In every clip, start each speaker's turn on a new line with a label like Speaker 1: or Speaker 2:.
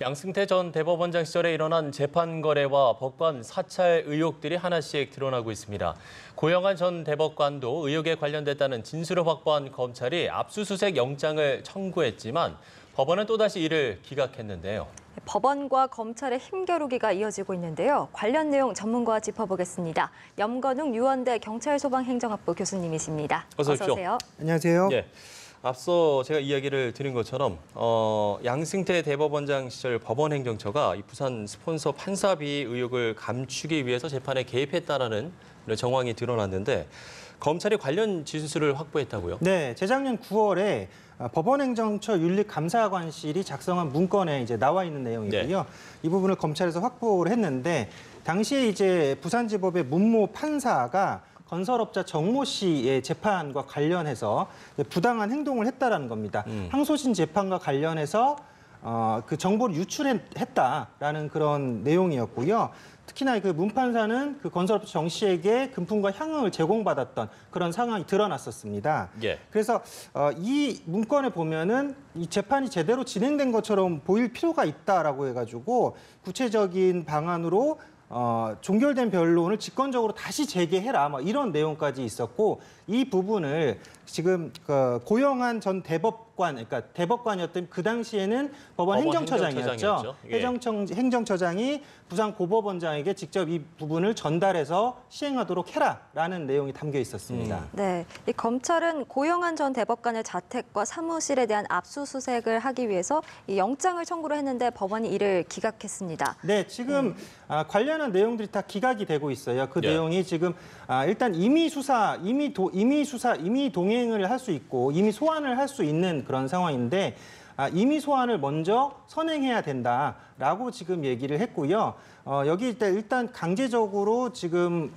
Speaker 1: 양승태 전 대법원장 시절에 일어난 재판 거래와 법관 사찰 의혹들이 하나씩 드러나고 있습니다. 고영한 전 대법관도 의혹에 관련됐다는 진술을 확보한 검찰이 압수수색 영장을 청구했지만 법원은 또다시 이를 기각했는데요.
Speaker 2: 법원과 검찰의 힘겨루기가 이어지고 있는데요. 관련 내용 전문가와 짚어보겠습니다. 염건웅 유원대 경찰소방행정학부 교수님이십니다.
Speaker 1: 어서 오십시오.
Speaker 2: 오세요.
Speaker 3: 안녕하세요.
Speaker 1: 예. 앞서 제가 이야기를 드린 것처럼 양승태 대법원장 시절 법원행정처가 이 부산 스폰서 판사비 의혹을 감추기 위해서 재판에 개입했다라는 정황이 드러났는데 검찰이 관련 진술을 확보했다고요?
Speaker 3: 네, 재작년 9월에 법원행정처 윤리감사관실이 작성한 문건에 이제 나와 있는 내용이고요. 이 부분을 검찰에서 확보를 했는데 당시에 이제 부산지법의 문모 판사가 건설업자 정모 씨의 재판과 관련해서 부당한 행동을 했다라는 겁니다. 항소심 재판과 관련해서 그 정보를 유출했다라는 그런 내용이었고요. 특히나 그 문 판사는 그 건설업자 정 씨에게 금품과 향응을 제공받았던 그런 상황이 드러났었습니다.
Speaker 1: 예.
Speaker 3: 그래서 이 문건에 보면은 이 재판이 제대로 진행된 것처럼 보일 필요가 있다라고 해가지고 구체적인 방안으로 종결된 변론을 직권적으로 다시 재개해라, 뭐 이런 내용까지 있었고 이 부분을 지금 고영한 전 대법관, 그러니까 대법관이었던 그 당시에는 법원 행정처장이었죠.
Speaker 1: 예.
Speaker 3: 행정처장이 부산 고법원장에게 직접 이 부분을 전달해서 시행하도록 해라라는 내용이 담겨 있었습니다.
Speaker 2: 네, 이 검찰은 고영한 전 대법관의 자택과 사무실에 대한 압수수색을 하기 위해서 이 영장을 청구를 했는데 법원이 이를 기각했습니다.
Speaker 3: 네, 지금 관련한 내용들이 다 기각이 되고 있어요. 그 내용이 지금 일단 임의 동행을 할 수 있고 임의 소환을 할 수 있는 그런 상황인데 임의 소환을 먼저 선행해야 된다라고 지금 얘기를 했고요. 여기 일단 강제적으로 지금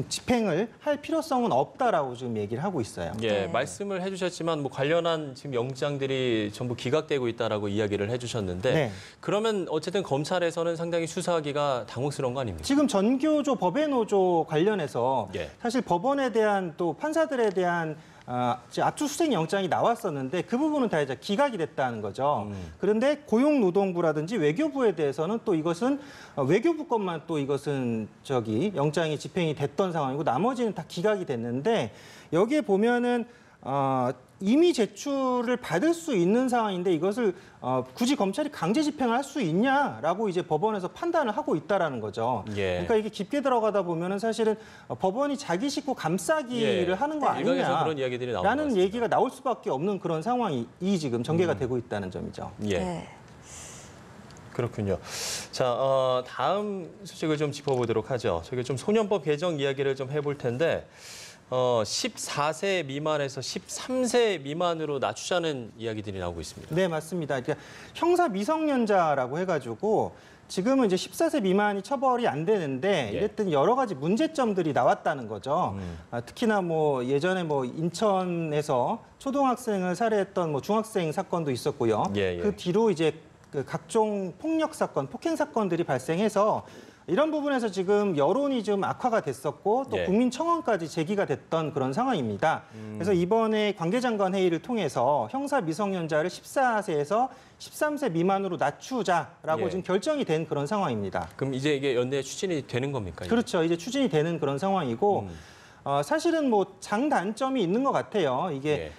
Speaker 3: 집행을 할 필요성은 없다라고 지금 얘기를 하고 있어요.
Speaker 1: 예,
Speaker 2: 네.
Speaker 1: 말씀을 해주셨지만 뭐 관련한 지금 영장들이 전부 기각되고 있다라고 이야기를 해주셨는데
Speaker 3: 네.
Speaker 1: 그러면 어쨌든 검찰에서는 상당히 수사하기가 당혹스러운 거 아닙니까?
Speaker 3: 지금 전교조 법외노조 관련해서
Speaker 1: 예.
Speaker 3: 사실 법원에 대한 또 판사들에 대한 압수수색 영장이 나왔었는데 그 부분은 다 이제 기각이 됐다는 거죠. 그런데 고용노동부라든지 외교부에 대해서는 또 이것은 외교부 것만 또 이것은 영장이 집행이 됐던 상황이고 나머지는 다 기각이 됐는데 여기에 보면은 이미 제출을 받을 수 있는 상황인데 이것을 굳이 검찰이 강제 집행을 할 수 있냐라고 이제 법원에서 판단을 하고 있다라는 거죠.
Speaker 1: 예.
Speaker 3: 그러니까 이게 깊게 들어가다 보면은 사실은 법원이 자기 식구 감싸기를 하는 거
Speaker 1: 일각에서 그런 이야기들이 나오는 것
Speaker 3: 아니냐라는
Speaker 1: 같습니다.
Speaker 3: 얘기가 나올 수밖에 없는 그런 상황이 지금 전개가 되고 있다는 점이죠.
Speaker 1: 예.
Speaker 2: 네.
Speaker 1: 그렇군요. 자, 다음 소식을 좀 짚어보도록 하죠. 저희가 좀 소년법 개정 이야기를 좀 해볼 텐데 14세 미만에서 13세 미만으로 낮추자는 이야기들이 나오고 있습니다.
Speaker 3: 네, 맞습니다. 그러니까 형사 미성년자라고 해가지고 지금은 이제 14세 미만이 처벌이 안 되는데 이랬더니 여러 가지 문제점들이 나왔다는 거죠. 특히나 뭐 예전에 뭐 인천에서 초등학생을 살해했던 뭐 중학생 사건도 있었고요. 그 뒤로 이제 그 각종 폭력 사건, 폭행 사건들이 발생해서 이런 부분에서 지금 여론이 좀 악화가 됐었고 또 국민청원까지 제기가 됐던 그런 상황입니다. 그래서 이번에 관계장관 회의를 통해서 형사 미성년자를 14세에서 13세 미만으로 낮추자라고 지금 결정이 된 그런 상황입니다.
Speaker 1: 그럼 이제 이게 연내에 추진이 되는 겁니까?
Speaker 3: 그렇죠. 이제 추진이 되는 그런 상황이고 사실은 뭐 장단점이 있는 것 같아요. 이게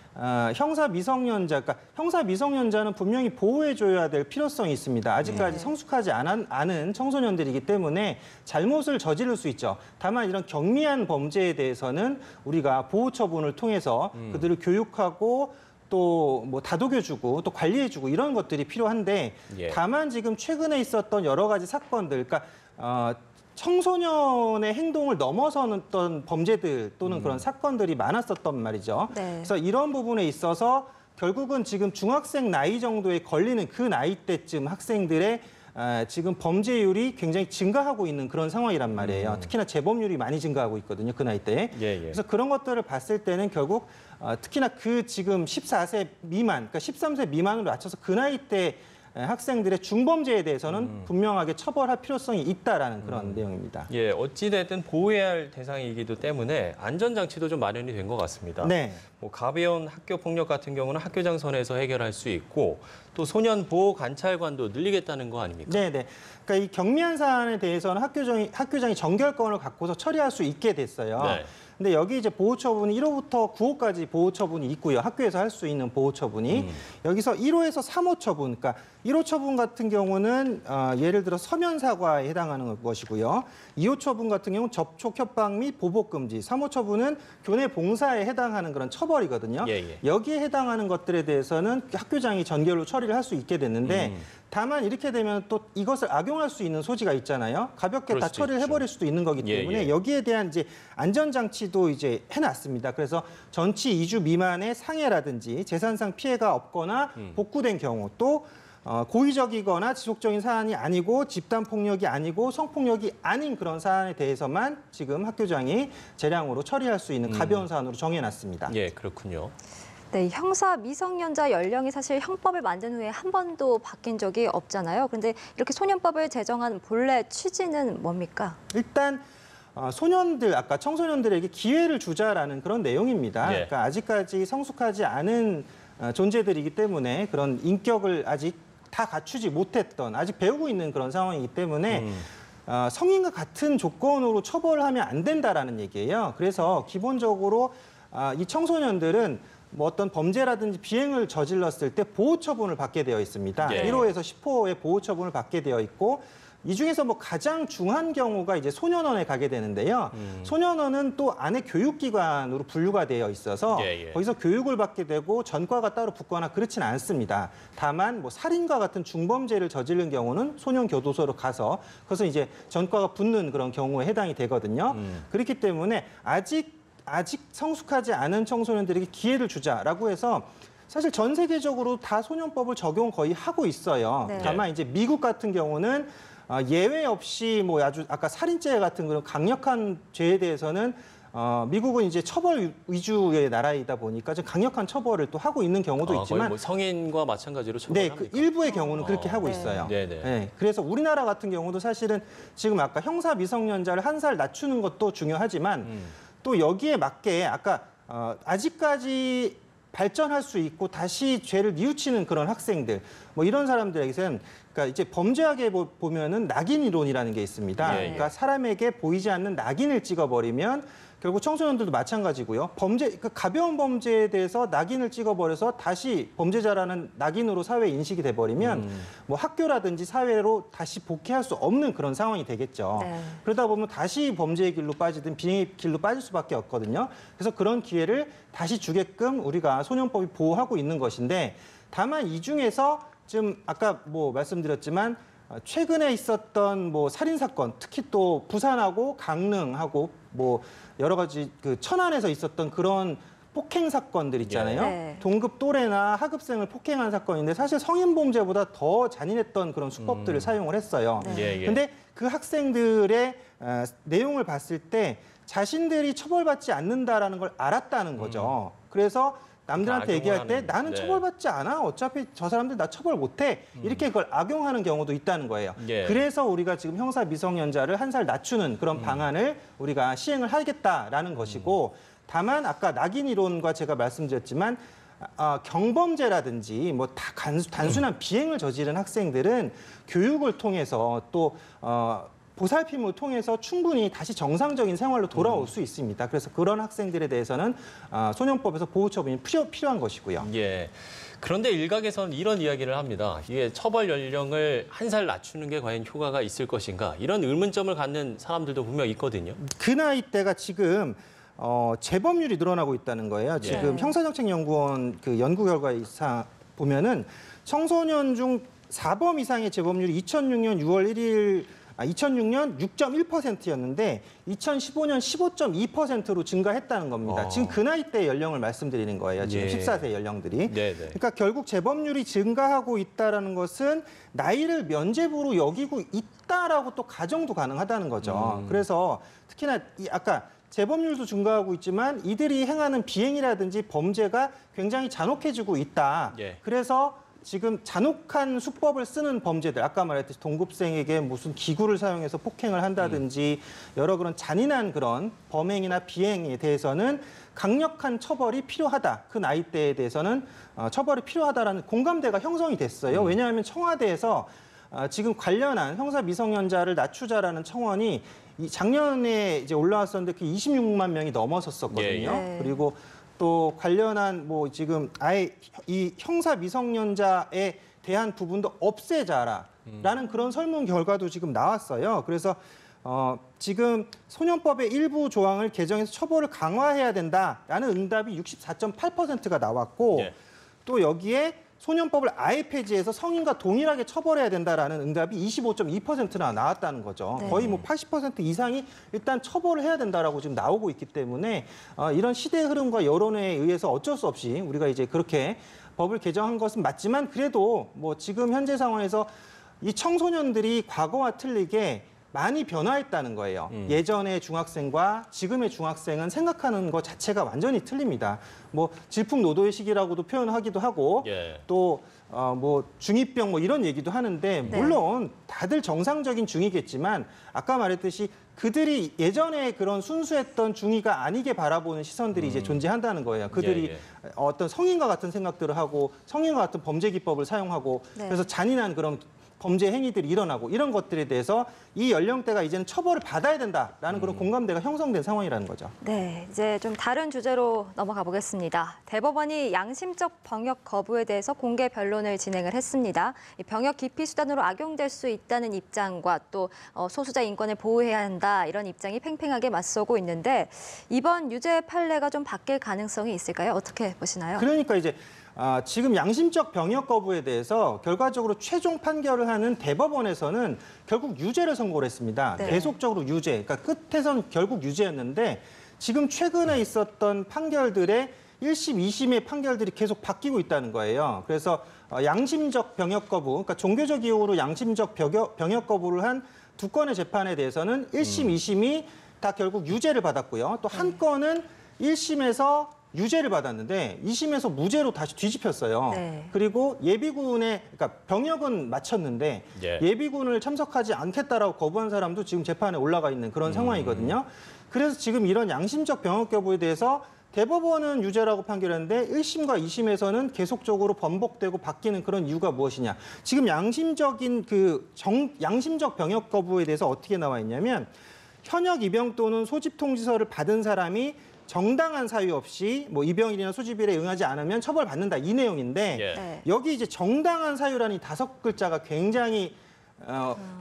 Speaker 3: 형사 미성년자는 분명히 보호해줘야 될 필요성이 있습니다. 아직까지 성숙하지 않은 청소년들이기 때문에 잘못을 저지를 수 있죠. 다만 이런 경미한 범죄에 대해서는 우리가 보호 처분을 통해서 그들을 교육하고 또 뭐 다독여주고 또 관리해주고 이런 것들이 필요한데 다만 지금 최근에 있었던 여러 가지 사건들, 그러니까 청소년의 행동을 넘어서는 범죄들 또는 그런 사건들이 많았었단 말이죠.
Speaker 2: 네.
Speaker 3: 그래서 이런 부분에 있어서 결국은 지금 중학생 나이 정도에 걸리는 그 나이 때쯤 학생들의 지금 범죄율이 굉장히 증가하고 있는 그런 상황이란 말이에요. 특히나 재범률이 많이 증가하고 있거든요. 그 나이 때에. 그래서 그런 것들을 봤을 때는 결국 특히나 그 지금 14세 미만, 그러니까 13세 미만으로 낮춰서 그 나이 때 학생들의 중범죄에 대해서는 분명하게 처벌할 필요성이 있다라는 그런 내용입니다.
Speaker 1: 예, 어찌됐든 보호해야 할 대상이기도 때문에 안전장치도 좀 마련이 된 것 같습니다.
Speaker 3: 네.
Speaker 1: 뭐 가벼운 학교 폭력 같은 경우는 학교장 선에서 해결할 수 있고 또 소년 보호 관찰관도 늘리겠다는 거 아닙니까?
Speaker 3: 네네. 그러니까 이 경미한 사안에 대해서는 학교장이 정결권을 갖고서 처리할 수 있게 됐어요.
Speaker 1: 네.
Speaker 3: 근데 여기 이제 보호처분이 1호부터 9호까지 보호처분이 있고요. 학교에서 할 수 있는 보호처분이. 여기서 1호에서 3호 처분, 그러니까 1호 처분 같은 경우는 예를 들어 서면 사과에 해당하는 것이고요. 2호 처분 같은 경우는 접촉, 협박 및 보복 금지. 3호 처분은 교내 봉사에 해당하는 그런 처벌이거든요.
Speaker 1: 예.
Speaker 3: 여기에 해당하는 것들에 대해서는 학교장이 전결로 처리를 할 수 있게 됐는데 다만 이렇게 되면 또 이것을 악용할 수 있는 소지가 있잖아요. 가볍게
Speaker 1: 그럴
Speaker 3: 다
Speaker 1: 수도
Speaker 3: 처리를
Speaker 1: 있죠.
Speaker 3: 해버릴 수도 있는 거기 때문에
Speaker 1: 예.
Speaker 3: 여기에 대한 이제 안전장치도 이제 해놨습니다. 그래서 전치 2주 미만의 상해라든지 재산상 피해가 없거나 복구된 경우 또 고의적이거나 지속적인 사안이 아니고 집단 폭력이 아니고 성폭력이 아닌 그런 사안에 대해서만 지금 학교장이 재량으로 처리할 수 있는 가벼운 사안으로 정해놨습니다.
Speaker 1: 예, 그렇군요.
Speaker 2: 네, 형사 미성년자 연령이 사실 형법을 만든 후에 한 번도 바뀐 적이 없잖아요. 그런데 이렇게 소년법을 제정한 본래 취지는 뭡니까?
Speaker 3: 일단 소년들, 아까 청소년들에게 기회를 주자라는 그런 내용입니다.
Speaker 1: 예.
Speaker 3: 그러니까 아직까지 성숙하지 않은 존재들이기 때문에 그런 인격을 아직 다 갖추지 못했던, 아직 배우고 있는 그런 상황이기 때문에 성인과 같은 조건으로 처벌하면 안 된다라는 얘기예요. 그래서 기본적으로 이 청소년들은 뭐 어떤 범죄라든지 비행을 저질렀을 때 보호 처분을 받게 되어 있습니다.
Speaker 1: 예.
Speaker 3: 1호에서 10호의 보호 처분을 받게 되어 있고 이 중에서 뭐 가장 중한 경우가 이제 소년원에 가게 되는데요. 소년원은 또 안에 교육기관으로 분류가 되어 있어서
Speaker 1: 예.
Speaker 3: 거기서 교육을 받게 되고 전과가 따로 붙거나 그렇지는 않습니다. 다만 뭐 살인과 같은 중범죄를 저지른 경우는 소년교도소로 가서 그것은 이제 전과가 붙는 그런 경우에 해당이 되거든요. 그렇기 때문에 아직 성숙하지 않은 청소년들에게 기회를 주자라고 해서 사실 전 세계적으로 다 소년법을 적용 거의 하고 있어요.
Speaker 2: 네.
Speaker 3: 다만 이제 미국 같은 경우는 예외 없이 뭐 아주 아까 살인죄 같은 그런 강력한 죄에 대해서는 미국은 이제 처벌 위주의 나라이다 보니까 좀 강력한 처벌을 또 하고 있는 경우도
Speaker 1: 거의
Speaker 3: 있지만
Speaker 1: 뭐 성인과 마찬가지로
Speaker 3: 네,
Speaker 1: 처벌합니까?
Speaker 3: 그 일부의 경우는 그렇게 하고
Speaker 2: 네.
Speaker 3: 있어요.
Speaker 1: 네네.
Speaker 3: 네, 그래서 우리나라 같은 경우도 사실은 지금 아까 형사 미성년자를 1살 낮추는 것도 중요하지만 또 여기에 맞게 아까 아직까지 발전할 수 있고 다시 죄를 뉘우치는 그런 학생들 뭐 이런 사람들에게는 그러니까 이제 범죄학에 보면은 낙인 이론이라는 게 있습니다.
Speaker 1: 예.
Speaker 3: 그러니까 사람에게 보이지 않는 낙인을 찍어버리면 결국 청소년들도 마찬가지고요. 그 가벼운 범죄에 대해서 낙인을 찍어버려서 다시 범죄자라는 낙인으로 사회에 인식이 돼버리면 뭐 학교라든지 사회로 다시 복귀할 수 없는 그런 상황이 되겠죠.
Speaker 2: 네.
Speaker 3: 그러다 보면 다시 범죄의 길로 빠지든 비행의 길로 빠질 수밖에 없거든요. 그래서 그런 기회를 다시 주게끔 우리가 소년법이 보호하고 있는 것인데 다만 이 중에서 지금 아까 뭐 말씀드렸지만 최근에 있었던 뭐 살인 사건, 특히 또 부산하고 강릉하고 뭐 여러 가지 그 천안에서 있었던 그런 폭행 사건들 있잖아요.
Speaker 2: 네.
Speaker 3: 동급 또래나 하급생을 폭행한 사건인데 사실 성인 범죄보다 더 잔인했던 그런 수법들을 사용을 했어요.
Speaker 1: 예.
Speaker 3: 근데 그 학생들의 내용을 봤을 때 자신들이 처벌받지 않는다라는 걸 알았다는 거죠. 그래서 남들한테 얘기할 때
Speaker 1: 악용하는,
Speaker 3: 나는
Speaker 1: 네.
Speaker 3: 처벌받지 않아. 어차피 저 사람들 나 처벌 못해. 이렇게 그걸 악용하는 경우도 있다는 거예요.
Speaker 1: 예.
Speaker 3: 그래서 우리가 지금 형사 미성년자를 1살 낮추는 그런 방안을 우리가 시행을 하겠다라는 것이고 다만 아까 낙인 이론과 제가 말씀드렸지만 경범죄라든지 뭐 다 단순한 비행을 저지른 학생들은 교육을 통해서 또 보살핌을 통해서 충분히 다시 정상적인 생활로 돌아올 수 있습니다. 그래서 그런 학생들에 대해서는 소년법에서 보호 처분이 필요한 것이고요.
Speaker 1: 예. 그런데 일각에서는 이런 이야기를 합니다. 이게 처벌 연령을 1살 낮추는 게 과연 효과가 있을 것인가? 이런 의문점을 갖는 사람들도 분명 있거든요.
Speaker 3: 그 나이대가 지금 재범률이 늘어나고 있다는 거예요. 지금
Speaker 2: 네.
Speaker 3: 형사정책연구원 그 연구 결과 보면은 청소년 중 4범 이상의 재범률이 2006년 6.1%였는데 2015년 15.2%로 증가했다는 겁니다. 지금 그 나이대 연령을 말씀드리는 거예요. 지금
Speaker 1: 예.
Speaker 3: 14세 연령들이.
Speaker 1: 네네.
Speaker 3: 그러니까 결국 재범률이 증가하고 있다는 것은 나이를 면죄부로 여기고 있다라고 또 가정도 가능하다는 거죠. 그래서 특히나 아까 재범률도 증가하고 있지만 이들이 행하는 비행이라든지 범죄가 굉장히 잔혹해지고 있다.
Speaker 1: 예.
Speaker 3: 그래서 지금 잔혹한 수법을 쓰는 범죄들, 아까 말했듯이 동급생에게 무슨 기구를 사용해서 폭행을 한다든지 여러 그런 잔인한 그런 범행이나 비행에 대해서는 강력한 처벌이 필요하다. 그 나이대에 대해서는 처벌이 필요하다라는 공감대가 형성이 됐어요. 왜냐하면 청와대에서 지금 관련한 형사 미성년자를 낮추자라는 청원이 이 작년에 이제 올라왔었는데 그 26만 명이 넘어섰었거든요.
Speaker 1: 예,
Speaker 2: 예.
Speaker 3: 그리고 또 관련한 뭐 지금 아예 이 형사 미성년자에 대한 부분도 없애자라라는 그런 설문 결과도 지금 나왔어요. 그래서 지금 소년법의 일부 조항을 개정해서 처벌을 강화해야 된다라는 응답이 64.8%가 나왔고
Speaker 1: 예.
Speaker 3: 또 여기에 소년법을 아예 폐지해서 성인과 동일하게 처벌해야 된다라는 응답이 25.2%나 나왔다는 거죠.
Speaker 2: 네.
Speaker 3: 거의 뭐 80% 이상이 일단 처벌을 해야 된다라고 지금 나오고 있기 때문에 이런 시대의 흐름과 여론에 의해서 어쩔 수 없이 우리가 이제 그렇게 법을 개정한 것은 맞지만 그래도 뭐 지금 현재 상황에서 이 청소년들이 과거와 틀리게 많이 변화했다는 거예요. 예전의 중학생과 지금의 중학생은 생각하는 것 자체가 완전히 틀립니다. 뭐 질풍노도의 시기라고도 표현하기도 하고
Speaker 1: 예.
Speaker 3: 또 뭐 중2병 뭐 이런 얘기도 하는데
Speaker 2: 네.
Speaker 3: 물론 다들 정상적인 중이겠지만 아까 말했듯이 그들이 예전에 그런 순수했던 중이가 아니게 바라보는 시선들이 이제 존재한다는 거예요. 그들이
Speaker 1: 예, 예.
Speaker 3: 어떤 성인과 같은 생각들을 하고 성인과 같은 범죄 기법을 사용하고
Speaker 2: 네.
Speaker 3: 그래서 잔인한 그런 범죄 행위들이 일어나고 이런 것들에 대해서 이 연령대가 이제는 처벌을 받아야 된다라는 그런 공감대가 형성된 상황이라는 거죠.
Speaker 2: 네, 이제 좀 다른 주제로 넘어가 보겠습니다. 대법원이 양심적 병역 거부에 대해서 공개 변론을 진행을 했습니다. 이 병역 기피 수단으로 악용될 수 있다는 입장과 또 소수자 인권을 보호해야 한다 이런 입장이 팽팽하게 맞서고 있는데 이번 유죄 판례가 좀 바뀔 가능성이 있을까요? 어떻게 보시나요?
Speaker 3: 그러니까 이제 지금 양심적 병역 거부에 대해서 결과적으로 최종 판결을 하는 대법원에서는 결국 유죄를 선고를 했습니다.
Speaker 2: 네.
Speaker 3: 계속적으로 유죄. 그러니까 끝에서는 결국 유죄였는데 지금 최근에 있었던 판결들의 1심, 2심의 판결들이 계속 바뀌고 있다는 거예요. 그래서 양심적 병역 거부, 그러니까 종교적 이유로 양심적 병역 거부를 한 두 건의 재판에 대해서는 1심, 2심이 다 결국 유죄를 받았고요. 또 한 건은 1심에서 유죄를 받았는데 2심에서 무죄로 다시 뒤집혔어요.
Speaker 2: 네.
Speaker 3: 그리고 예비군에 그러니까 병역은 마쳤는데
Speaker 1: 예.
Speaker 3: 예비군을 참석하지 않겠다라고 거부한 사람도 지금 재판에 올라가 있는 그런 상황이거든요. 그래서 지금 이런 양심적 병역 거부에 대해서 대법원은 유죄라고 판결했는데 1심과 2심에서는 계속적으로 번복되고 바뀌는 그런 이유가 무엇이냐. 지금 양심적인 양심적 병역 거부에 대해서 어떻게 나와 있냐면 현역 입영 또는 소집 통지서를 받은 사람이 정당한 사유 없이 뭐 입영일이나 소집일에 응하지 않으면 처벌받는다 이 내용인데
Speaker 1: 예.
Speaker 2: 네.
Speaker 3: 여기 이제 정당한 사유라는 이 5글자가 굉장히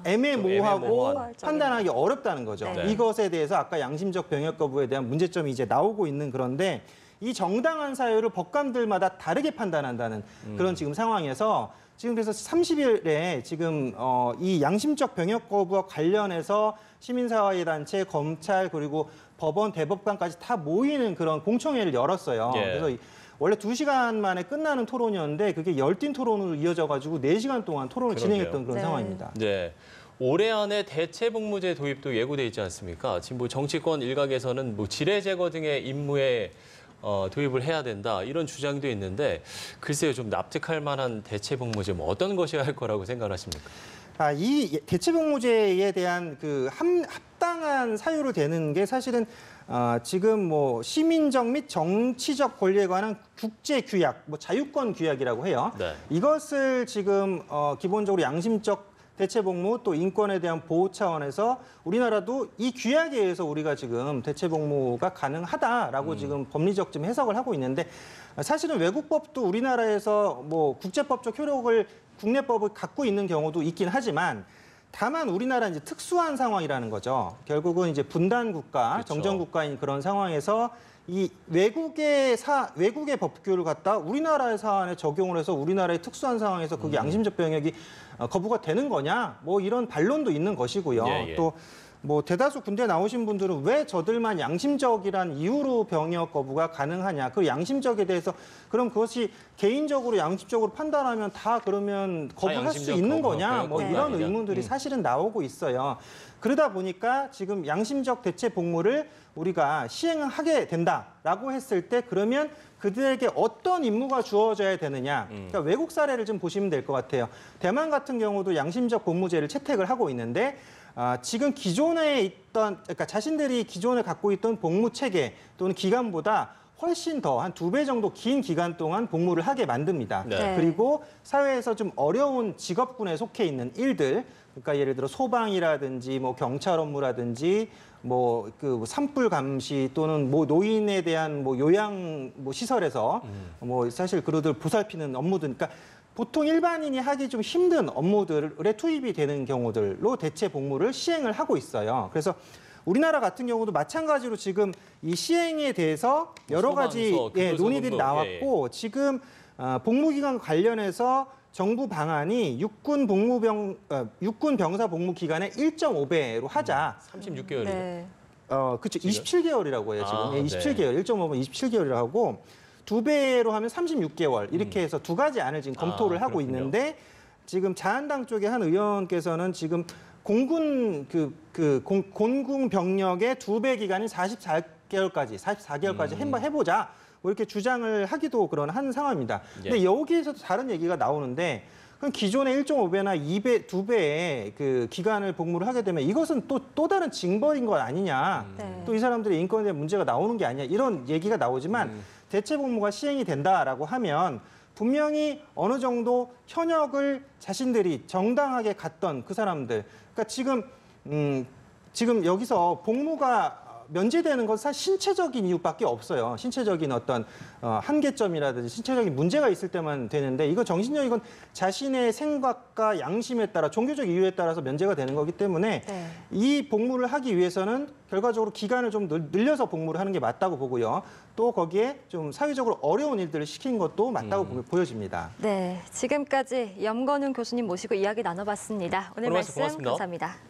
Speaker 3: 애매모호하고
Speaker 2: 애매모호하죠.
Speaker 3: 판단하기 어렵다는 거죠.
Speaker 2: 네.
Speaker 3: 이것에 대해서 아까 양심적 병역 거부에 대한 문제점이 이제 나오고 있는 그런데 이 정당한 사유를 법관들마다 다르게 판단한다는 그런 지금 상황에서 지금 그래서 30일에 지금 이 양심적 병역 거부와 관련해서 시민사회 단체, 검찰 그리고 법원, 대법관까지 다 모이는 그런 공청회를 열었어요.
Speaker 1: 예.
Speaker 3: 그래서 원래 2시간 만에 끝나는 토론이었는데 그게 열띤 토론으로 이어져가지고 4시간 동안 토론을
Speaker 1: 그러게요.
Speaker 3: 진행했던 그런
Speaker 2: 네.
Speaker 3: 상황입니다.
Speaker 1: 네. 올해 안에 대체복무제 도입도 예고돼 있지 않습니까? 지금 뭐 정치권 일각에서는 뭐 지뢰 제거 등의 임무에 도입을 해야 된다 이런 주장도 있는데 글쎄요 좀 납득할 만한 대체복무제 뭐 어떤 것이어야 할 거라고 생각하십니까?
Speaker 3: 이 대체복무제에 대한 그 합당한 사유로 되는 게 사실은 지금 뭐 시민적 및 정치적 권리에 관한 국제 규약, 뭐 자유권 규약이라고 해요.
Speaker 1: 네.
Speaker 3: 이것을 지금 기본적으로 양심적 대체복무 또 인권에 대한 보호 차원에서 우리나라도 이 규약에 의해서 우리가 지금 대체복무가 가능하다라고 지금 법리적 좀 해석을 하고 있는데 사실은 외국법도 우리나라에서 뭐 국제법적 효력을 국내법을 갖고 있는 경우도 있긴 하지만 다만 우리나라는 이제 특수한 상황이라는 거죠. 결국은 이제 분단 국가,
Speaker 1: 그렇죠.
Speaker 3: 정전 국가인 그런 상황에서 이 외국의 법규를 갖다 우리나라의 사안에 적용을 해서 우리나라의 특수한 상황에서 그게 양심적 병역이 거부가 되는 거냐? 뭐 이런 반론도 있는 것이고요.
Speaker 1: 예, 예.
Speaker 3: 또 뭐 대다수 군대 나오신 분들은 왜 저들만 양심적이란 이유로 병역 거부가 가능하냐? 그 양심적에 대해서 그럼 그것이 개인적으로 양심적으로 판단하면 다 그러면 거부할 수
Speaker 1: 양심적
Speaker 3: 있는
Speaker 1: 거부,
Speaker 3: 거냐? 뭐
Speaker 1: 병역
Speaker 3: 이런
Speaker 1: 거부가 아니냐.
Speaker 3: 의문들이 사실은 나오고 있어요. 그러다 보니까 지금 양심적 대체 복무를 우리가 시행하게 된다라고 했을 때 그러면 그들에게 어떤 임무가 주어져야 되느냐. 그러니까 외국 사례를 좀 보시면 될 것 같아요. 대만 같은 경우도 양심적 복무제를 채택을 하고 있는데 지금 기존에 있던, 그러니까 자신들이 기존에 갖고 있던 복무 체계 또는 기간보다 훨씬 더 한 2배 정도 긴 기간 동안 복무를 하게 만듭니다.
Speaker 1: 네.
Speaker 3: 그리고 사회에서 좀 어려운 직업군에 속해 있는 일들, 그러니까 예를 들어 소방이라든지 뭐 경찰 업무라든지 뭐 그 산불 감시 또는 뭐 노인에 대한 뭐 요양 뭐 시설에서 뭐 사실 그루들 보살피는 업무들, 그러니까 보통 일반인이 하기 좀 힘든 업무들에 투입이 되는 경우들로 대체 복무를 시행을 하고 있어요. 그래서 우리나라 같은 경우도 마찬가지로 지금 이 시행에 대해서 여러 가지
Speaker 1: 소방서, 교도소
Speaker 3: 논의들이
Speaker 1: 근무,
Speaker 3: 나왔고 지금 복무기간 관련해서 정부 방안이 육군 병사 복무 기간의 1.5배로 하자.
Speaker 1: 36개월이요.
Speaker 2: 네.
Speaker 3: 그렇죠. 27개월이라고 해요, 지금. 예, 27개월. 1.5면 27개월이라고 하고 2배로 하면 36개월. 이렇게 해서 두 가지 안을 지금 검토를 하고
Speaker 1: 그렇군요.
Speaker 3: 있는데 지금 자한당 쪽의 한 의원께서는 지금 공군 곤궁 병력의 2배 기간인 44개월까지 한번 해보자. 뭐 이렇게 주장을 하기도 그런 한 상황입니다. 근데 여기에서도 다른 얘기가 나오는데 그럼 기존의 1.5배나 2배의 그 기간을 복무를 하게 되면 이것은 또 다른 징벌인 것 아니냐.
Speaker 2: 네.
Speaker 3: 또 이 사람들의 인권에 대한 문제가 나오는 게 아니냐. 이런 얘기가 나오지만 대체 복무가 시행이 된다라고 하면 분명히 어느 정도 현역을 자신들이 정당하게 갔던 그 사람들. 그러니까 지금 여기서 복무가 면제되는 건 사실 신체적인 이유밖에 없어요. 신체적인 어떤 한계점이라든지 신체적인 문제가 있을 때만 되는데 이거 정신적 이건 자신의 생각과 양심에 따라 종교적 이유에 따라서 면제가 되는 거기 때문에
Speaker 2: 네.
Speaker 3: 이 복무를 하기 위해서는 결과적으로 기간을 좀 늘려서 복무를 하는 게 맞다고 보고요. 또 거기에 좀 사회적으로 어려운 일들을 시킨 것도 맞다고 보여집니다.
Speaker 2: 네, 지금까지 염건웅 교수님 모시고 이야기 나눠봤습니다. 오늘
Speaker 1: 오늘 말씀
Speaker 2: 말씀
Speaker 1: 고맙습니다.
Speaker 2: 감사합니다.